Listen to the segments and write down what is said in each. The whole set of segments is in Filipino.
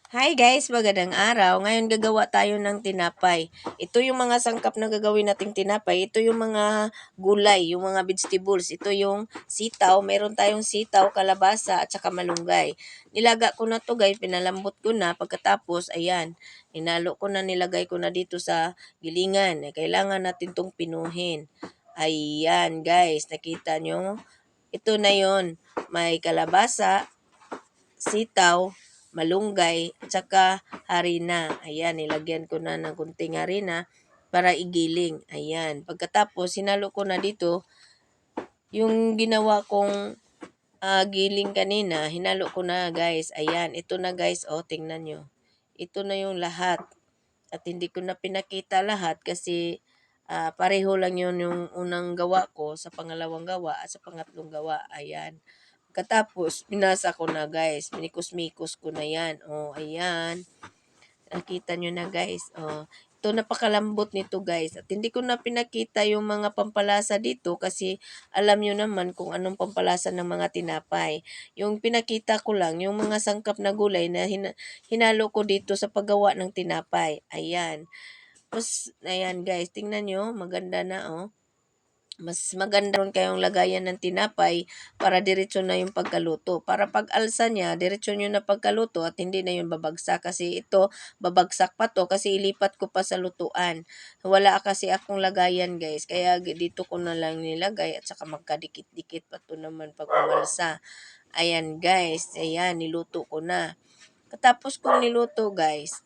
Hi guys, magandang araw. Ngayon gagawa tayo ng tinapay. Ito yung mga sangkap na gagawin nating tinapay. Ito yung mga gulay, yung mga vegetables. Ito yung sitaw. Meron tayong sitaw, kalabasa, at saka malunggay. Nilaga ko na to guys, pinalambot ko na. Pagkatapos, ayan, hinalo ko na, nilagay ko na dito sa gilingan. Kailangan natin tong pinuhin. Ayan guys, nakita nyo? Ito na yon. May kalabasa, sitaw, malunggay, at saka harina. Ayan, nilagyan ko na ng kunting harina para igiling. Ayan. Pagkatapos, sinalo ko na dito yung ginawa kong giling kanina. Hinalo ko na guys. Ayan, ito na guys. O, tingnan nyo. Ito na yung lahat. At hindi ko na pinakita lahat kasi pareho lang yun yung unang gawa ko sa pangalawang gawa at sa pangatlong gawa. Ayan. Katapos, binasa ko na guys. Minikos-mikos ko na yan. O, ayan. Nakita nyo na guys. O, ito napakalambot nito guys. At hindi ko na pinakita yung mga pampalasa dito kasi alam nyo naman kung anong pampalasa ng mga tinapay. Yung pinakita ko lang, yung mga sangkap na gulay na hinalo ko dito sa paggawa ng tinapay. Ayan. Tapos, ayan guys, tingnan nyo. Maganda na oh. Mas maganda ron kayong lagayan ng tinapay para diretso na yung pagkaluto. Para pag alsa niya, diretso nyo na pagkaluto at hindi na yun babagsak. Kasi ito, babagsak pa to kasi ilipat ko pa sa lutuan. Wala kasi akong lagayan guys. Kaya dito ko na lang nilagay at saka magkadikit-dikit pa to naman pag umalsa. Ayan guys, ayan, niluto ko na. Katapos kong niluto guys,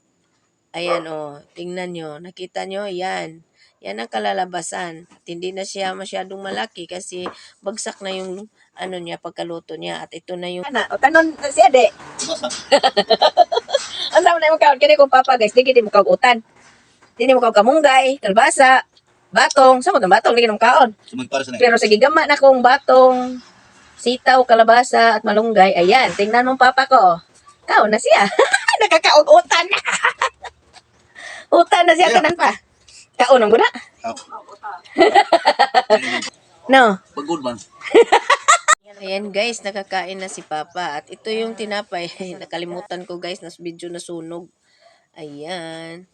ayan tingnan nyo, nakita nyo, yan. Yan ang kalalabasan. At hindi na siya masyadong malaki kasi bagsak na yung ano niya, pagkaluto niya. At ito na yung... O tanon si Ade. Ang sama na yung kaon kini kung papa guys, di mo kautan. Di mo kamunggay, kalbasa, batong, sama ng batong lagi ng kaon. Pero sa gigama na kong batong, sitaw, kalabasa at malunggay, ayan, tingnan mong papa ko. Kaon na siya. Nakakaug-utan na. Utan na siya tanan pa. Kaon ang guna. No. Pagod man. Ayan guys, nakakain na si Papa. At ito yung tinapay. Nakalimutan ko guys, nas video nasunog. Ayan.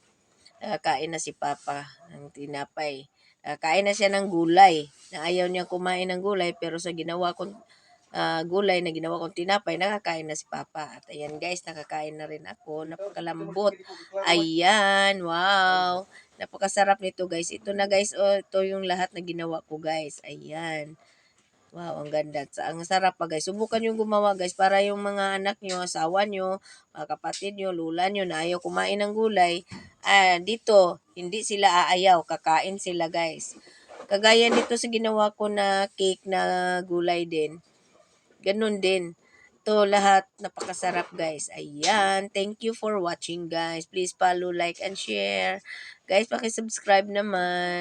Nakakain na si Papa ng tinapay. Nakakain na siya ng gulay. Na ayaw niya kumain ng gulay pero sa ginawa kong gulay na ginawa kong tinapay, nakakain na si Papa. At ayan guys, nakakain na rin ako. Napakalambot. Ayan, wow. Napakasarap nito guys. Ito na guys, ito yung lahat na ginawa ko guys. Ayan. Wow, ang ganda. Ang sarap pa guys. Subukan yung gumawa guys para yung mga anak nyo, asawa nyo, mga kapatid nyo, lula nyo na ayaw kumain ng gulay. Dito, hindi sila aayaw. Kakain sila guys. Kagaya dito sa ginawa ko na cake na gulay din. Ganun din. Ito lahat napakasarap guys. Ayan. Thank you for watching guys. Please follow, like, and share. Guys, pakisubscribe naman.